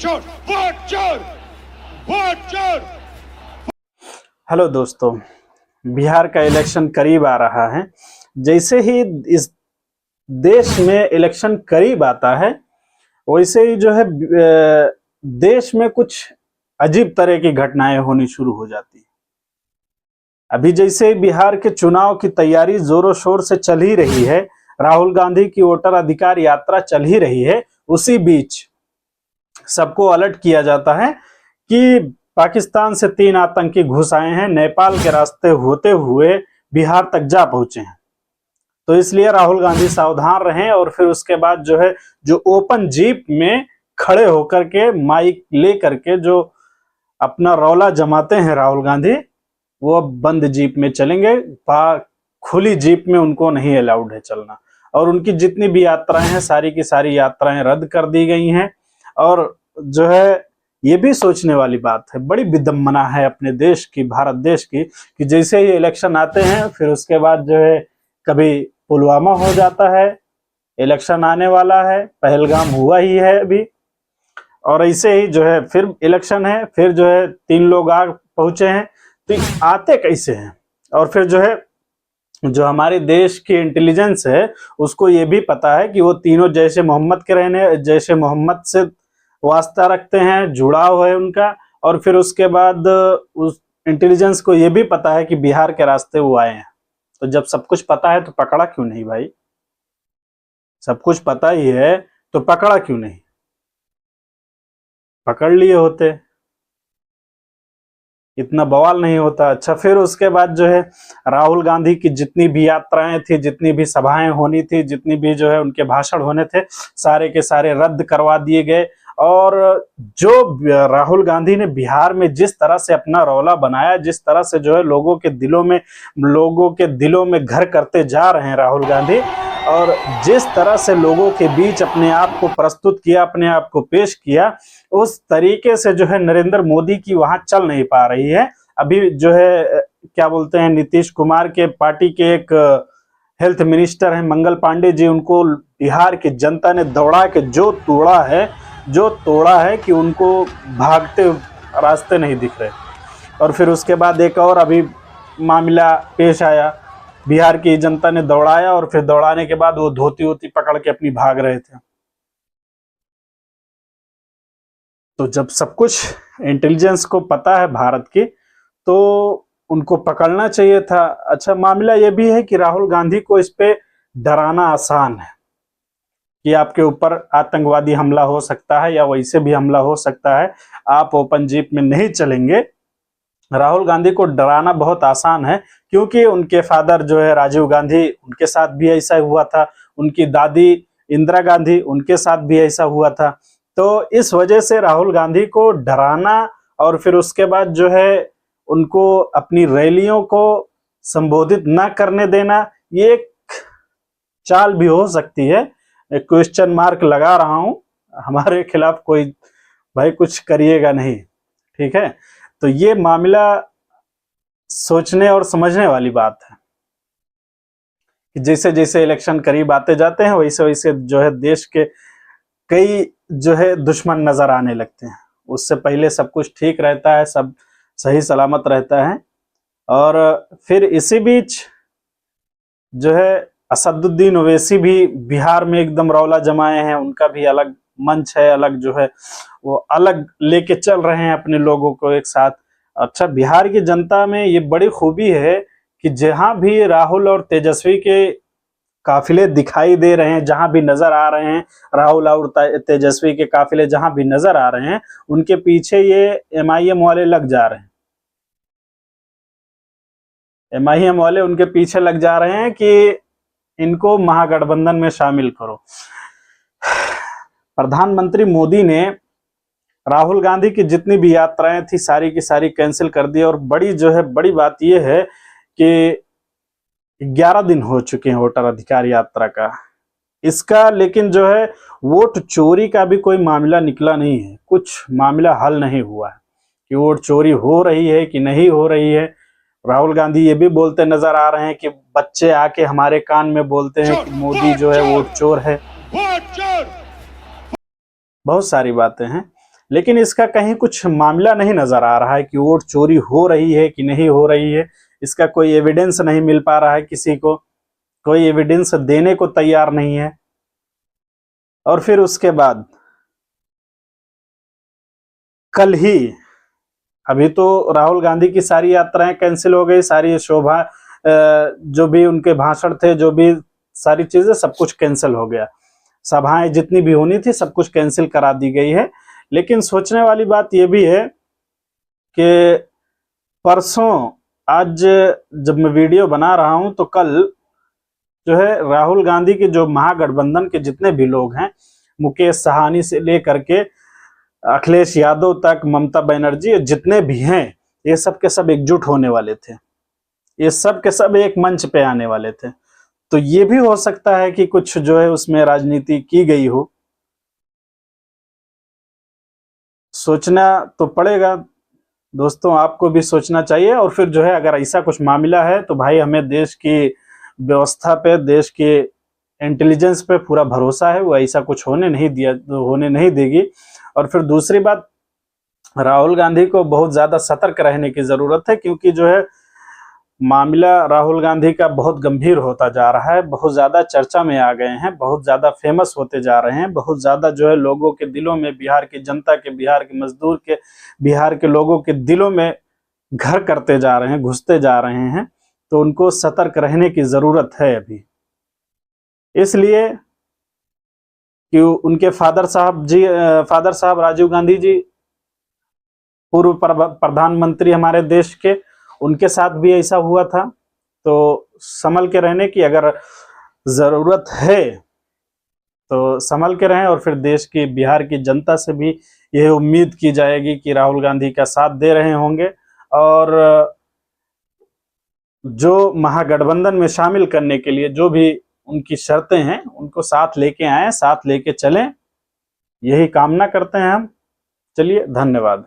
चोर, वोट चोर, वोट चोर। हेलो दोस्तों, बिहार का इलेक्शन करीब आ रहा है। जैसे ही इस देश में इलेक्शन करीब आता है वैसे ही जो है देश में कुछ अजीब तरह की घटनाएं होनी शुरू हो जाती है। अभी जैसे बिहार के चुनाव की तैयारी जोरों शोर से चल ही रही है, राहुल गांधी की वोटर अधिकार यात्रा चल ही रही है, उसी बीच सबको अलर्ट किया जाता है कि पाकिस्तान से 3 आतंकी घुस आए हैं, नेपाल के रास्ते होते हुए बिहार तक जा पहुंचे हैं। तो इसलिए राहुल गांधी सावधान रहें। और फिर उसके बाद जो है जो ओपन जीप में खड़े होकर के माइक लेकर के जो अपना रौला जमाते हैं राहुल गांधी, वो अब बंद जीप में चलेंगे। खुली जीप में उनको नहीं अलाउड है चलना। और उनकी जितनी भी यात्राएं हैं सारी की सारी यात्राएं रद्द कर दी गई हैं। और जो है ये भी सोचने वाली बात है, बड़ी विडंबना है अपने देश की, भारत देश की, कि जैसे ही इलेक्शन आते हैं फिर उसके बाद जो है कभी पुलवामा हो जाता है, इलेक्शन आने वाला है, पहलगाम हुआ ही है अभी, और ऐसे ही जो है फिर इलेक्शन है, फिर जो है 3 लोग आ पहुंचे हैं। तो आते कैसे हैं? और फिर जो है जो हमारे देश की इंटेलिजेंस है उसको ये भी पता है कि वो तीनों जैसे मोहम्मद के रहने, जैसे मोहम्मद से वास्ता रखते हैं, जुड़ाव है उनका। और फिर उसके बाद उस इंटेलिजेंस को ये भी पता है कि बिहार के रास्ते वो आए हैं। तो जब सब कुछ पता है तो पकड़ा क्यों नहीं भाई? सब कुछ पता ही है तो पकड़ा क्यों नहीं? पकड़ लिए होते, इतना बवाल नहीं होता। अच्छा, फिर उसके बाद जो है राहुल गांधी की जितनी भी यात्राएं थी, जितनी भी सभाएं होनी थी, जितनी भी जो है उनके भाषण होने थे, सारे के सारे रद्द करवा दिए गए। और जो राहुल गांधी ने बिहार में जिस तरह से अपना रौला बनाया, जिस तरह से जो है लोगों के दिलों में घर करते जा रहे हैं राहुल गांधी, और जिस तरह से लोगों के बीच अपने आप को प्रस्तुत किया, अपने आप को पेश किया, उस तरीके से जो है नरेंद्र मोदी की वहां चल नहीं पा रही है। अभी जो है क्या बोलते हैं, नीतीश कुमार के पार्टी के एक हेल्थ मिनिस्टर हैं मंगल पांडे जी, उनको बिहार की जनता ने दौड़ा के जो तोड़ा है कि उनको भागते रास्ते नहीं दिख रहे। और फिर उसके बाद एक और अभी मामला पेश आया, बिहार की जनता ने दौड़ाया और फिर दौड़ाने के बाद वो धोती पकड़ के अपनी भाग रहे थे। तो जब सब कुछ इंटेलिजेंस को पता है भारत की, तो उनको पकड़ना चाहिए था। अच्छा, मामला ये भी है कि राहुल गांधी को इस पे डराना आसान है कि आपके ऊपर आतंकवादी हमला हो सकता है या वैसे भी हमला हो सकता है, आप ओपन जीप में नहीं चलेंगे। राहुल गांधी को डराना बहुत आसान है, क्योंकि उनके फादर जो है राजीव गांधी, उनके साथ भी ऐसा हुआ था, उनकी दादी इंदिरा गांधी, उनके साथ भी ऐसा हुआ था। तो इस वजह से राहुल गांधी को डराना और फिर उसके बाद जो है उनको अपनी रैलियों को संबोधित न करने देना, ये एक चाल भी हो सकती है। एक क्वेश्चन मार्क लगा रहा हूं, हमारे खिलाफ कोई भाई कुछ करिएगा नहीं, ठीक है? तो ये मामला सोचने और समझने वाली बात है कि जैसे जैसे इलेक्शन करीब आते जाते हैं वैसे वैसे जो है देश के कई जो है दुश्मन नजर आने लगते हैं। उससे पहले सब कुछ ठीक रहता है, सब सही सलामत रहता है। और फिर इसी बीच जो है असदुद्दीन ओवैसी भी बिहार में एकदम रौला जमाए हैं, उनका भी अलग मंच है, अलग जो है वो अलग लेके चल रहे हैं अपने लोगों को एक साथ। अच्छा, बिहार की जनता में ये बड़ी खूबी है कि जहां भी राहुल और तेजस्वी के काफिले दिखाई दे रहे हैं, जहां भी नजर आ रहे हैं राहुल और तेजस्वी के काफिले जहां भी नजर आ रहे हैं, उनके पीछे ये एमआईएम वाले लग जा रहे हैं। एमआईएम वाले उनके पीछे लग जा रहे हैं कि इनको महागठबंधन में शामिल करो। प्रधानमंत्री मोदी ने राहुल गांधी की जितनी भी यात्राएं थी सारी की सारी कैंसिल कर दी। और बड़ी बात यह है कि 11 दिन हो चुके हैं वोटर अधिकार यात्रा का इसका, लेकिन जो है वोट चोरी का भी कोई मामला निकला नहीं है, कुछ मामला हल नहीं हुआ है कि वोट चोरी हो रही है कि नहीं हो रही है। राहुल गांधी ये भी बोलते नजर आ रहे हैं कि बच्चे आके हमारे कान में बोलते हैं कि मोदी जो है वोट चोर है। बहुत सारी बातें हैं, लेकिन इसका कहीं कुछ मामला नहीं नजर आ रहा है कि वोट चोरी हो रही है कि नहीं हो रही है। इसका कोई एविडेंस नहीं मिल पा रहा है, किसी को कोई एविडेंस देने को तैयार नहीं है। और फिर उसके बाद कल ही, अभी तो राहुल गांधी की सारी यात्राएं कैंसिल हो गई, सारी शोभा जो भी उनके भाषण थे, जो भी सारी चीजें, सब कुछ कैंसिल हो गया। सभाएं जितनी भी होनी थी सब कुछ कैंसिल करा दी गई है। लेकिन सोचने वाली बात यह भी है कि परसों, आज जब मैं वीडियो बना रहा हूं तो कल जो है राहुल गांधी के जो महागठबंधन के जितने भी लोग हैं, मुकेश साहनी से लेकर के अखिलेश यादव तक, ममता बनर्जी, जितने भी हैं, ये सब के सब एकजुट होने वाले थे। ये सब के सब एक मंच पे आने वाले थे। तो ये भी हो सकता है कि कुछ जो है उसमें राजनीति की गई हो। सोचना तो पड़ेगा दोस्तों, आपको भी सोचना चाहिए। और फिर जो है अगर ऐसा कुछ मामला है तो भाई हमें देश की व्यवस्था पे, देश के इंटेलिजेंस पे पूरा भरोसा है, वो ऐसा कुछ होने नहीं देगी। और फिर दूसरी बात, राहुल गांधी को बहुत ज्यादा सतर्क रहने की जरूरत है, क्योंकि जो है मामला राहुल गांधी का बहुत गंभीर होता जा रहा है, बहुत ज्यादा चर्चा में आ गए हैं, बहुत ज्यादा फेमस होते जा रहे हैं, बहुत ज्यादा जो है लोगों के दिलों में, बिहार की जनता के, बिहार के मजदूर के, बिहार के लोगों के दिलों में घर करते जा रहे हैं, घुसते जा रहे हैं। तो उनको सतर्क रहने की जरूरत है अभी, इसलिए कि उनके फादर साहब राजीव गांधी जी, पूर्व प्रधानमंत्री हमारे देश के, उनके साथ भी ऐसा हुआ था। तो संभल के रहने की अगर जरूरत है तो संभल के रहें। और फिर देश की, बिहार की जनता से भी यह उम्मीद की जाएगी कि राहुल गांधी का साथ दे रहे होंगे, और जो महागठबंधन में शामिल करने के लिए जो भी उनकी शर्तें हैं उनको साथ लेके आए, साथ लेके चलें, यही कामना करते हैं हम। चलिए, धन्यवाद।